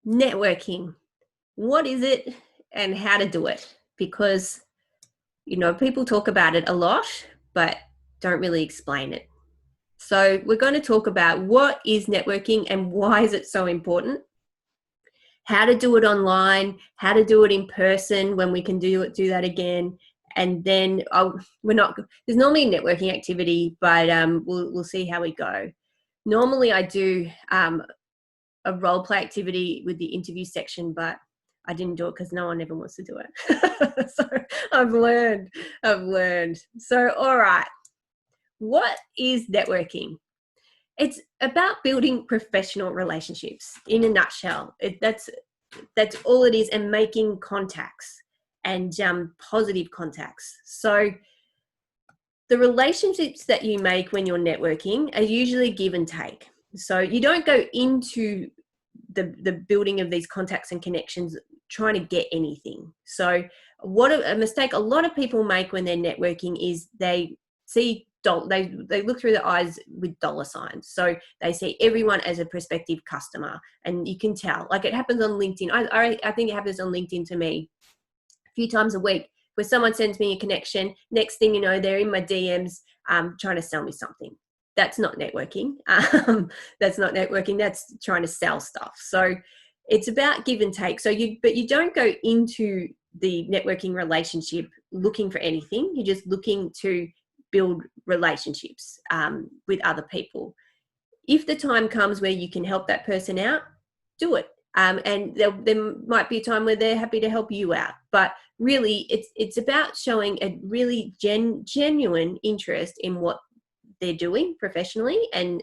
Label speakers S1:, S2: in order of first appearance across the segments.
S1: Networking. What is it and how to do it? Because, people talk about it a lot, but don't really explain it. So we're going to talk about what is networking and why is it so important, how to do it online, how to do it in person when we can do that again. And then there's normally a networking activity, but we'll see how we go. Normally I do a role play activity with the interview section, but I didn't do it because no one ever wants to do it. So I've learned. So, all right. What is networking? It's about building professional relationships in a nutshell. That's all it is, and making contacts and positive contacts. So the relationships that you make when you're networking are usually give and take. So you don't go into the building of these contacts and connections trying to get anything. So what a mistake a lot of people make when they're networking is they see they look through the eyes with dollar signs. So they see everyone as a prospective customer, and you can tell. Like, it happens on LinkedIn. I think it happens on LinkedIn to me a few times a week, where someone sends me a connection. Next thing you know, they're in my DMs trying to sell me something. That's not networking. That's not networking. That's trying to sell stuff. So it's about give and take. But you don't go into the networking relationship looking for anything. You're just looking to build relationships with other people. If the time comes where you can help that person out, do it. And there might be a time where they're happy to help you out. But really, it's about showing a really genuine interest in what they're doing professionally, and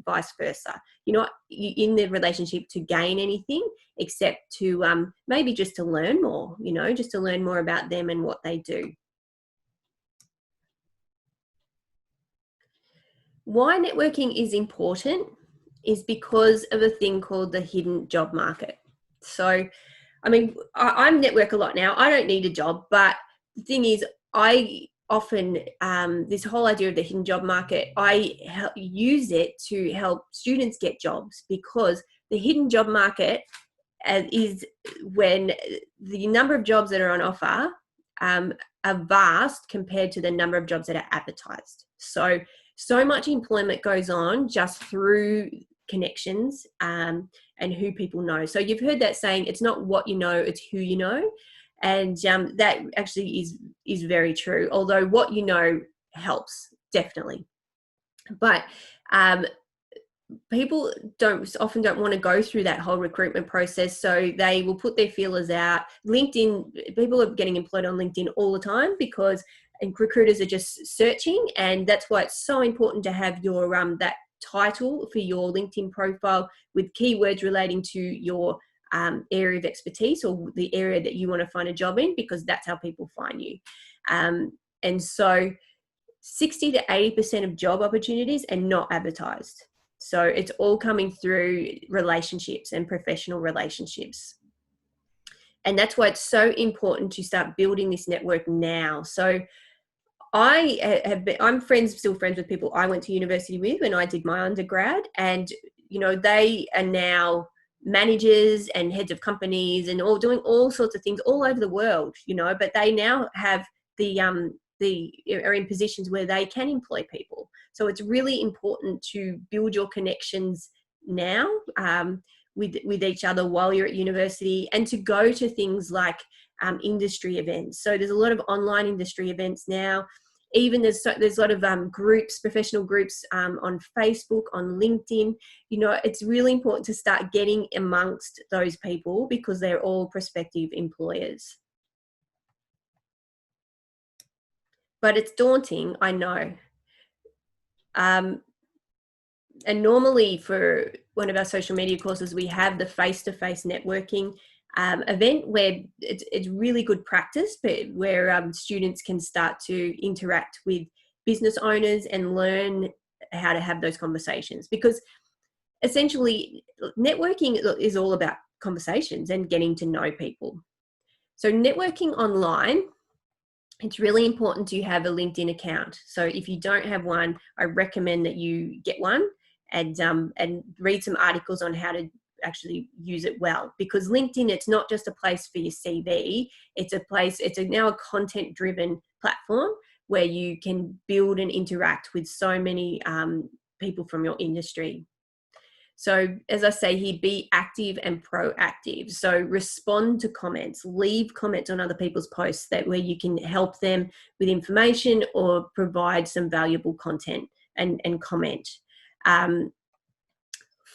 S1: vice versa. You're not in the relationship to gain anything except to maybe just to learn more, just to learn more about them and what they do. Why networking is important is because of a thing called the hidden job market. So, I network a lot now. I don't need a job, but the thing is, I often, this whole idea of the hidden job market, I use it to help students get jobs, because the hidden job market is when the number of jobs that are on offer are vast compared to the number of jobs that are advertised. So much employment goes on just through connections and who people know. So you've heard that saying, it's not what you know, it's who you know. And that actually is very true, although what you know helps, definitely. But people often don't want to go through that whole recruitment process, so they will put their feelers out. LinkedIn, people are getting employed on LinkedIn all the time because recruiters are just searching, and that's why it's so important to have your that title for your LinkedIn profile with keywords relating to your area of expertise or the area that you want to find a job in, because that's how people find you. And so 60 to 80% of job opportunities are not advertised. So it's all coming through relationships and professional relationships. And that's why it's so important to start building this network now. So I'm still friends with people I went to university with when I did my undergrad, and they are now managers and heads of companies and all doing all sorts of things all over the world, but they now have are in positions where they can employ people. So it's really important to build your connections now with each other while you're at university, and to go to things like industry events. So there's a lot of online industry events now. Even there's a lot of groups, professional groups on Facebook, on LinkedIn. It's really important to start getting amongst those people, because they're all prospective employers. But it's daunting, I know. And normally for one of our social media courses, we have the face-to-face networking event where it's really good practice, but where students can start to interact with business owners and learn how to have those conversations. Because essentially networking is all about conversations and getting to know people. So networking online, it's really important to have a LinkedIn account. So if you don't have one, I recommend that you get one and read some articles on how to actually use it well, because LinkedIn, it's not just a place for your CV. It's a place, now a content driven platform where you can build and interact with so many people from your industry. So as I say here, be active and proactive. So respond to comments, leave comments on other people's posts where you can help them with information or provide some valuable content and comment.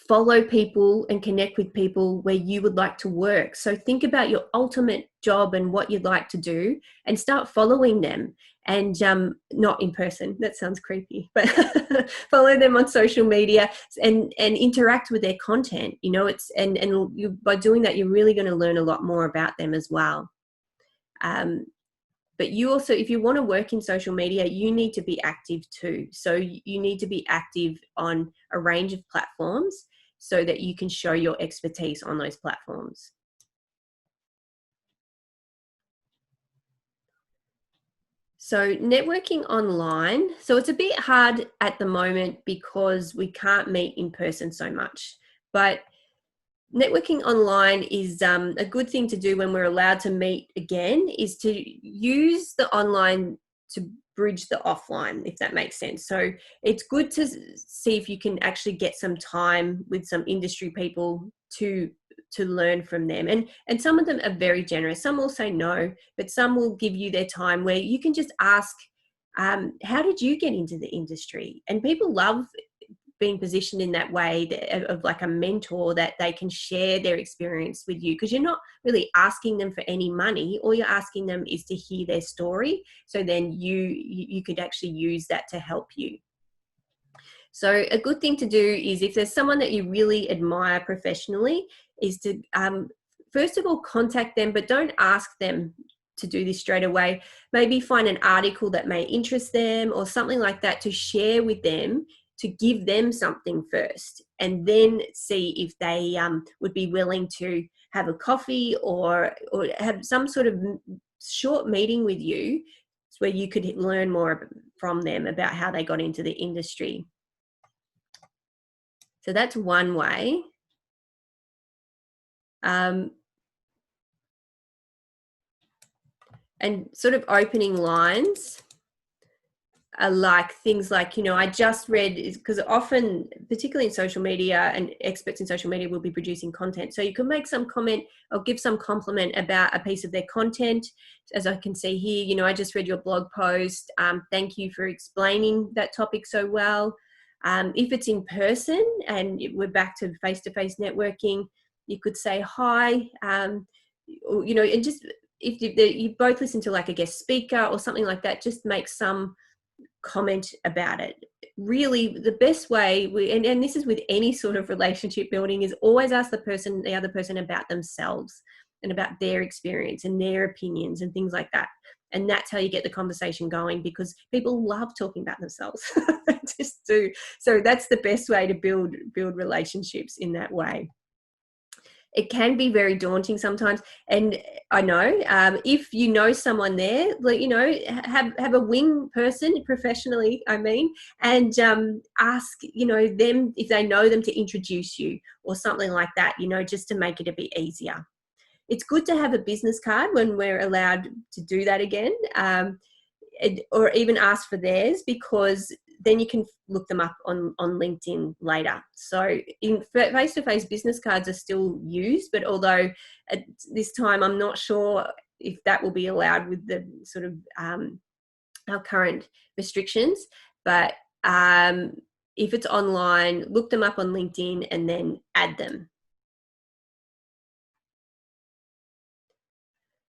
S1: Follow people and connect with people where you would like to work. So think about your ultimate job and what you'd like to do, and start following them. And not in person, that sounds creepy, but follow them on social media and interact with their content. By doing that, you're really going to learn a lot more about them as well. But you also, if you want to work in social media, you need to be active too. So you need to be active on a range of platforms so that you can show your expertise on those platforms. So networking online, so it's a bit hard at the moment because we can't meet in person so much, but networking online is a good thing to do when we're allowed to meet again, is to use the online to bridge the offline, if that makes sense. So it's good to see if you can actually get some time with some industry people to learn from them. And some of them are very generous. Some will say no, but some will give you their time where you can just ask, how did you get into the industry? And people love being positioned in that way of like a mentor, that they can share their experience with you, because you're not really asking them for any money. All you're asking them is to hear their story. So then you could actually use that to help you. So a good thing to do is, if there's someone that you really admire professionally, is to first of all contact them, but don't ask them to do this straight away. Maybe find an article that may interest them or something like that to share with them, to give them something first, and then see if they would be willing to have a coffee or have some sort of short meeting with you where you could learn more from them about how they got into the industry. So that's one way. And sort of opening lines are like things like, I just read, because often, particularly in social media, and experts in social media will be producing content. So you can make some comment or give some compliment about a piece of their content. As I can see here, I just read your blog post. Thank you for explaining that topic so well. If it's in person and we're back to face-to-face networking, you could say hi, and just if you both listen to like a guest speaker or something like that, just make some comment about it. Really, the best way, and this is with any sort of relationship building, is always ask the other person about themselves and about their experience and their opinions and things like that. And that's how you get the conversation going, because people love talking about themselves. They just do. So that's the best way to build relationships in that way. It can be very daunting sometimes, and I know if you know someone there, have a wing person professionally, and ask them if they know them to introduce you or something like that, just to make it a bit easier. It's good to have a business card when we're allowed to do that again, or even ask for theirs, because then you can look them up on LinkedIn later. So in face-to-face, business cards are still used, but although at this time I'm not sure if that will be allowed with the sort of our current restrictions, but if it's online, look them up on LinkedIn and then add them.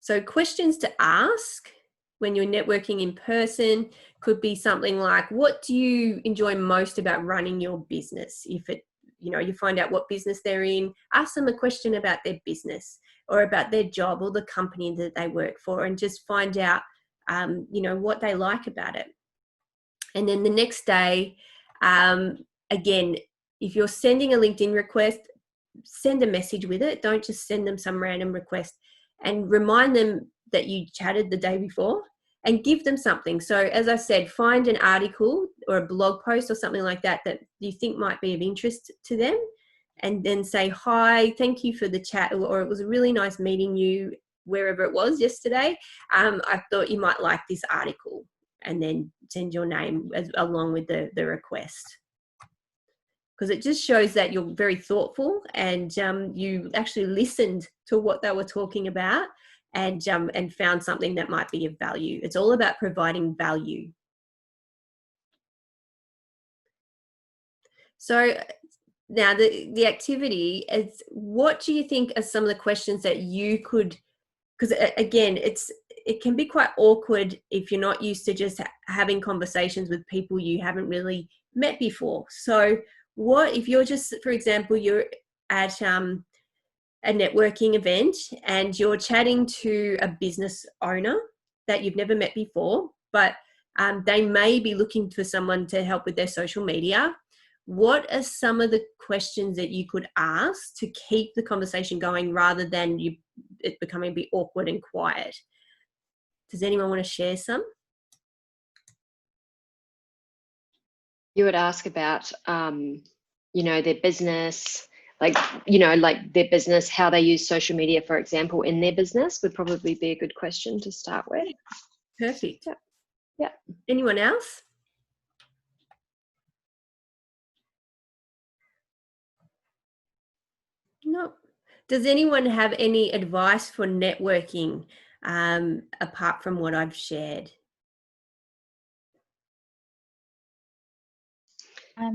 S1: So questions to ask when you're networking in person could be something like, what do you enjoy most about running your business? If you find out what business they're in, ask them a question about their business or about their job or the company that they work for, and just find out, what they like about it. And then the next day, again, if you're sending a LinkedIn request, send a message with it. Don't just send them some random request, and remind them that you chatted the day before, and give them something. So as I said, find an article or a blog post or something like that that you think might be of interest to them, and then say, hi, thank you for the chat, or it was really nice meeting you wherever it was yesterday. I thought you might like this article, and then send your name along with the request. Because it just shows that you're very thoughtful, and you actually listened to what they were talking about, and found something that might be of value. It's all about providing value. So now the activity is, what do you think are some of the questions that you could, because again, it can be quite awkward if you're not used to just having conversations with people you haven't really met before. So what if you're just, for example, you're at a networking event and you're chatting to a business owner that you've never met before, but they may be looking for someone to help with their social media. What are some of the questions that you could ask to keep the conversation going rather than it becoming a bit awkward and quiet? Does anyone want to share some?
S2: You would ask about, their business, like their business, how they use social media, for example, in their business would probably be a good question to start with.
S1: Perfect.
S2: Yeah.
S1: Anyone else? No. Does anyone have any advice for networking apart from what I've shared?
S3: I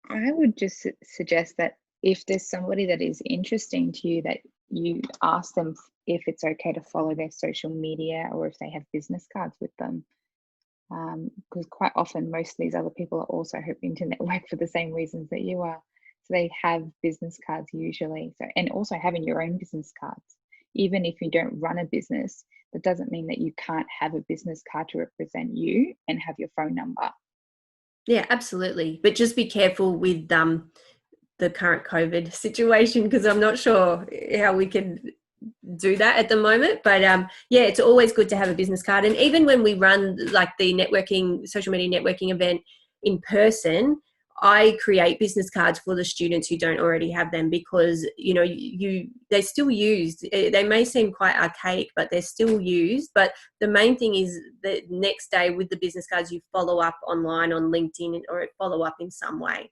S3: would just suggest that if there's somebody that is interesting to you, that you ask them if it's okay to follow their social media or if they have business cards with them. Because quite often, most of these other people are also hoping to network for the same reasons that you are. So they have business cards usually. So, and also having your own business cards. Even if you don't run a business, that doesn't mean that you can't have a business card to represent you and have your phone number.
S1: Yeah, absolutely. But just be careful with the current COVID situation, because I'm not sure how we can do that at the moment. But yeah, it's always good to have a business card. And even when we run like the social media networking event in person, I create business cards for the students who don't already have them, because they're still used. They may seem quite archaic, but they're still used. But the main thing is that next day with the business cards, you follow up online on LinkedIn or follow up in some way.